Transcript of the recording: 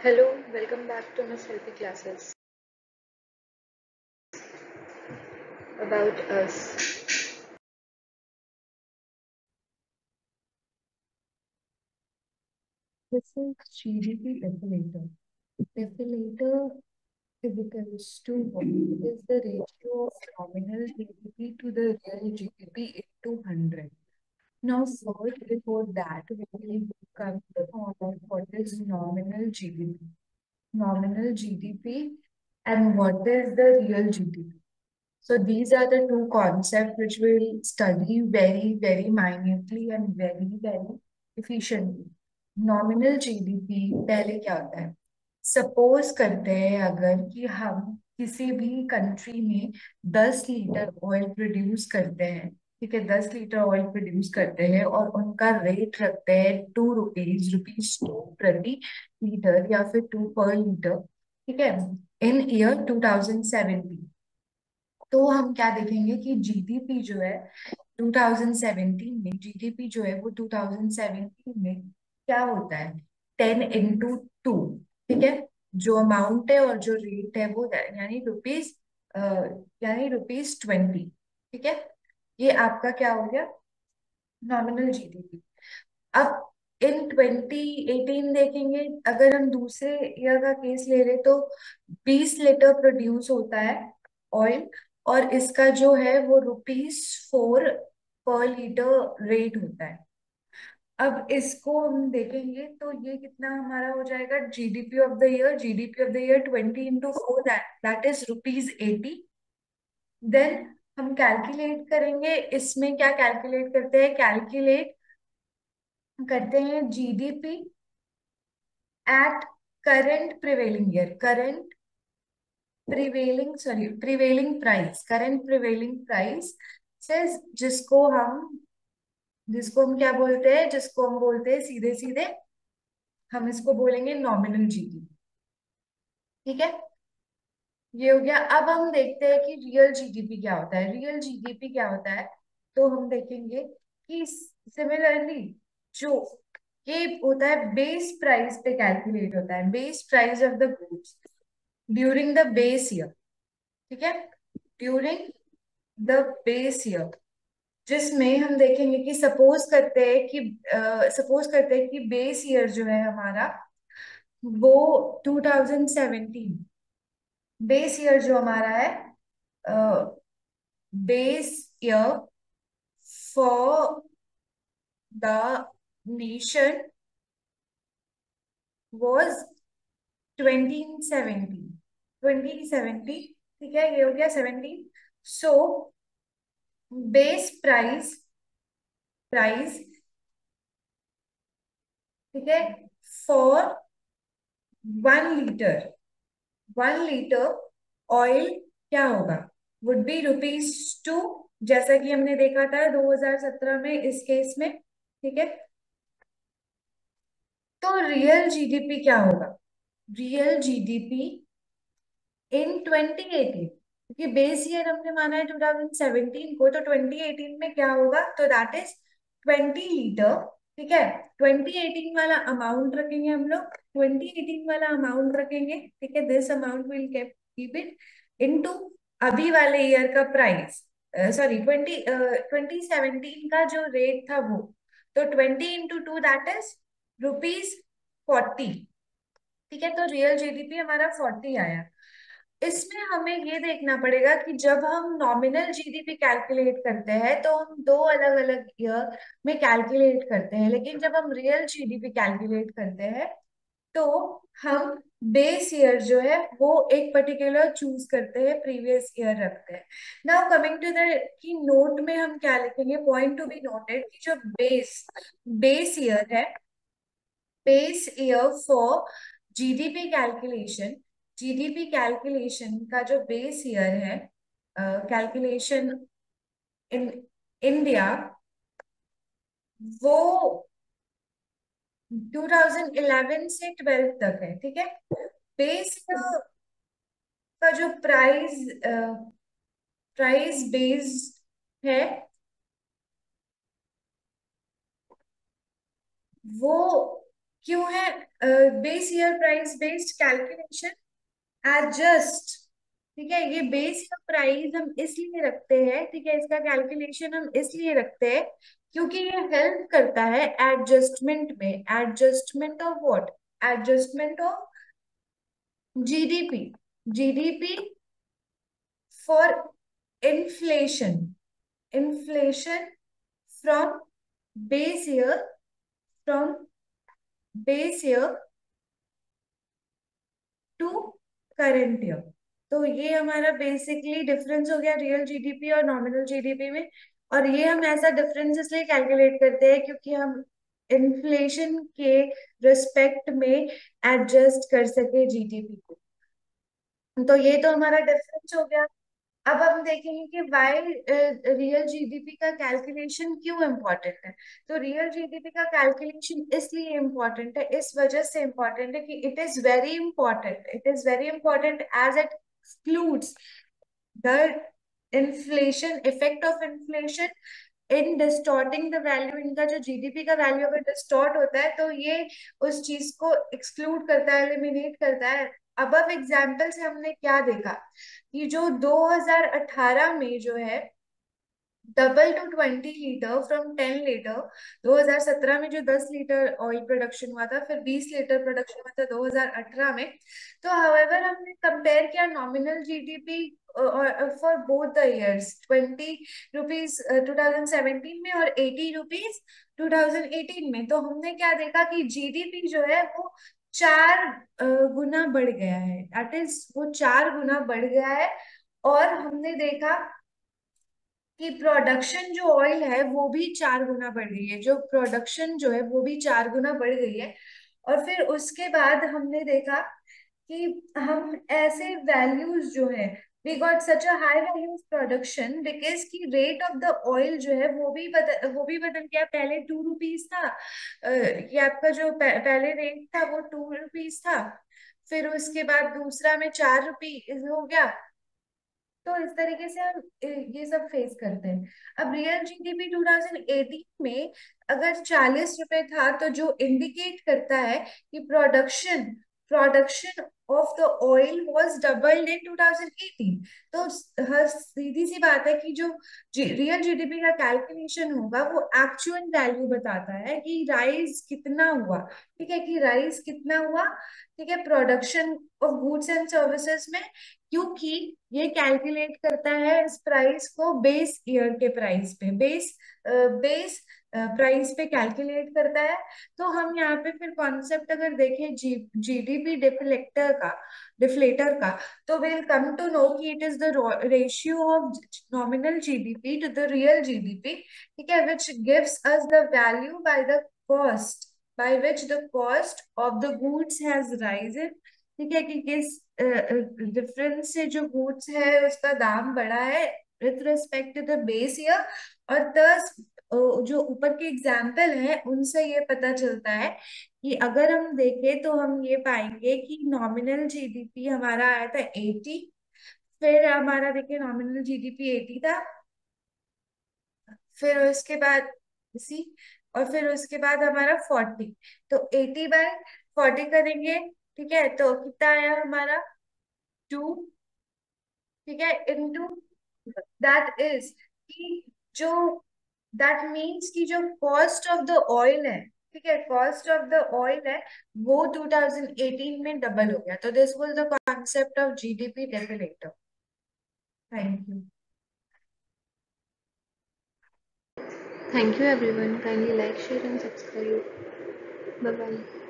Hello, welcome back to Miss Healthy Classes. About us. This is GDP deflator. Deflator is equals to what is the ratio of nominal GDP to the real GDP into 100. Now, first, before that, we will come to know about what is nominal GDP. Nominal GDP and what is the real GDP. So these are the two concepts which we'll study very, very minutely and very, very efficiently. Nominal GDP पहले क्या होता है? Suppose करते हैं अगर कि हम किसी भी कंट्री में 10 लीटर ऑयल प्रोड्यूस करते हैं, ठीक है, 10 लीटर ऑयल प्रोड्यूस करते हैं और उनका रेट रखते हैं ₹2 टू प्रति लीटर या फिर 2 पर लीटर, ठीक है, इन ईयर 2017। तो हम क्या देखेंगे कि जीडीपी जो है 2017 में, जीडीपी जो है वो 2017 में क्या होता है? 10 into 2, ठीक है। जो अमाउंट है और जो रेट है वो यानी ₹20, ठीक है। ये आपका क्या हो गया? Nominal GDP. अब इन 2018 देखेंगे, अगर हम दूसरे ईयर का केस ले रहे तो 20 लीटर प्रोड्यूस होता है ऑयल, और इसका जो है वो ₹4 पर लीटर रेट होता है। अब इसको हम देखेंगे तो ये कितना हमारा हो जाएगा? GDP of the year 20 into 4, that is ₹80। Then हम कैलकुलेट करेंगे, इसमें क्या कैलकुलेट करते हैं? कैलकुलेट करते हैं GDP at current prevailing year, current prevailing price से, जिसको हम क्या बोलते हैं? जिसको हम बोलते हैं सीधे सीधे, हम इसको बोलेंगे नॉमिनल जीडीपी, ठीक है। ये हो गया। अब हम देखते हैं कि रियल जीडीपी क्या होता है। रियल जीडीपी क्या होता है? तो हम देखेंगे कि सिमिलरली जो ये होता है, बेस प्राइस पे कैलकुलेट होता है, base price of the goods during the base year, ठीक है, ड्यूरिंग द बेस ईयर, जिसमें हम देखेंगे कि सपोज करते हैं कि बेस ईयर जो है हमारा वो 2017, बेस ईयर जो हमारा है, base year for the nation was 2017, ठीक है, ये हो गया 17। सो बेस प्राइस, ठीक है, फॉर 1 लीटर, 1 लीटर ऑयल क्या होगा? वुड बी ₹2, जैसा कि हमने देखा था 2017 में इस केस में, ठीक है। तो रियल जीडीपी क्या होगा? रियल जीडीपी इन 2018, क्योंकि बेस ईयर हमने माना है 2017 को, तो 2018 में क्या होगा? तो दैट इज 20 लीटर, ठीक है। 2018 वाला अमाउंट रखेंगे हम लोग, 2018 वाला अमाउंट रखेंगे, ठीक है। This amount will keep it into अभी वाले ईयर का प्राइस, सॉरी 2017 का जो रेट था वो, तो 20 into 2 दैट इज ₹40, ठीक है। तो रियल जीडीपी हमारा 40 आया। इसमें हमें ये देखना पड़ेगा कि जब हम नॉमिनल जीडीपी कैलकुलेट करते हैं तो हम दो अलग अलग ईयर में कैलकुलेट करते हैं, लेकिन जब हम रियल जीडीपी कैलकुलेट करते हैं तो हम बेस ईयर जो है वो एक पर्टिकुलर चूज करते हैं, प्रीवियस ईयर रखते हैं। Now coming to the key note में हम क्या लिखेंगे? पॉइंट टू बी नोटेड कि जो बेस ईयर है, base year for GDP calculation, GDP calculation का जो बेस ईयर है, कैलकुलेशन इन इंडिया, वो 2011 से 12 तक है, ठीक है। बेस का जो प्राइस बेस्ड है वो क्यों है base year price based calculation? Adjust, ठीक है, ये बेस ईयर प्राइस हम इसलिए रखते हैं, ठीक है, इसका कैलकुलेशन हम इसलिए रखते हैं क्योंकि ये हेल्प करता है एडजस्टमेंट में। Adjustment of what? Adjustment of GDP. GDP for inflation. Inflation from base year, from base year to current year. तो ये हमारा बेसिकली डिफरेंस हो गया रियल जीडीपी और नॉमिनल जीडीपी में। और ये हम ऐसा डिफरेंस इसलिए कैलकुलेट करते हैं क्योंकि हम इन्फ्लेशन के रिस्पेक्ट में एडजस्ट कर सके जीडीपी को। तो ये तो हमारा डिफरेंस हो गया। अब हम देखेंगे कि वाई रियल जीडीपी का कैलकुलेशन क्यों इम्पोर्टेंट है। तो रियल जीडीपी का कैलकुलेशन इसलिए इम्पोर्टेंट है, इस वजह से इम्पोर्टेंट है कि it is very important, it is very important as it excludes the inflation, effect of inflation in distorting the value. इनका जो जीडीपी का वैल्यू अगर डिस्टॉर्ट होता है तो ये उस चीज को एक्सक्लूड करता है, एलिमिनेट करता है। अबव एग्जाम्पल से हमने क्या देखा कि जो 2018 में जो है double two 20 litre from 10 litre. 2017 में जो 10 लीटर ऑयल प्रोडक्शन हुआ था, फिर 20 लीटर प्रोडक्शन हुआ था 2018 में। तो हाउएवर हमने कंपेयर किया nominal GDP for both the years, 20 rupees 2017 में और 80 रुपीज 2018 में। तो हमने क्या देखा कि जीडीपी जो है वो 4 गुना बढ़ गया है, दैट इज वो 4 गुना बढ़ गया है। और हमने देखा कि प्रोडक्शन जो ऑयल है वो भी 4 गुना बढ़ गई है, जो प्रोडक्शन जो है वो भी 4 गुना बढ़ गई है। और फिर उसके बाद हमने देखा कि हम ऐसे वैल्यूज जो है, we got such a high value of production because की रेट ऑफ द ऑयल जो है वो भी बदल गया। पहले 2 रुपीज था, ये आपका जो पहले रेट था वो 2 रुपीज था, फिर उसके बाद दूसरा में 4 रुपीज हो गया। तो इस तरीके से हम ये सब फेस करते हैं। अब रियल जीडीपी 2018 में अगर 40 रुपए था, तो जो इंडिकेट करता है कि production production of the oil was doubled in 2018। तो हर सीधी सी बात है कि जो रियल जीडीपी का कैलकुलेशन होगा वो एक्चुअल वैल्यू बताता है कि राइज कितना हुआ, ठीक है, कि राइज कितना हुआ, ठीक है, production of goods and services में। क्योंकि ये कैलकुलेट करता है इस प्राइस को बेस ईयर के प्राइस पे, बेस प्राइस पे कैलकुलेट करता है। तो हम यहाँ पे फिर कॉन्सेप्ट अगर देखें जीडीपी डिफ्लेटर का, तो विल कम टू नो कि it is the ratio of nominal GDP to the real GDP, ठीक है, which gives us the value by the cost, by which the cost of the goods has risen, ठीक है, कि किस difference से जो goods है उसका दाम बढ़ा है with respect to the base year. और दस जो ऊपर के एग्जाम्पल है उनसे ये पता चलता है कि अगर हम देखें तो हम ये पाएंगे कि नॉमिनल जीडीपी हमारा आया था 80, फिर हमारा देखिए नॉमिनल जीडीपी 80 था, फिर उसके बाद इसी, और फिर उसके बाद हमारा 40। तो 80/40 करेंगे, ठीक है, तो कितना आया हमारा 2, ठीक है, इनटू दैट इज कि जो दैट मीन्स कि जो कॉस्ट ऑफ द ऑयल है, ठीक है, कॉस्ट ऑफ द ऑयल है वो 2018 में डबल हो गया। तो this was the concept of GDP deflator. Thank you. Thank you everyone. Kindly like, share and subscribe. Bye bye.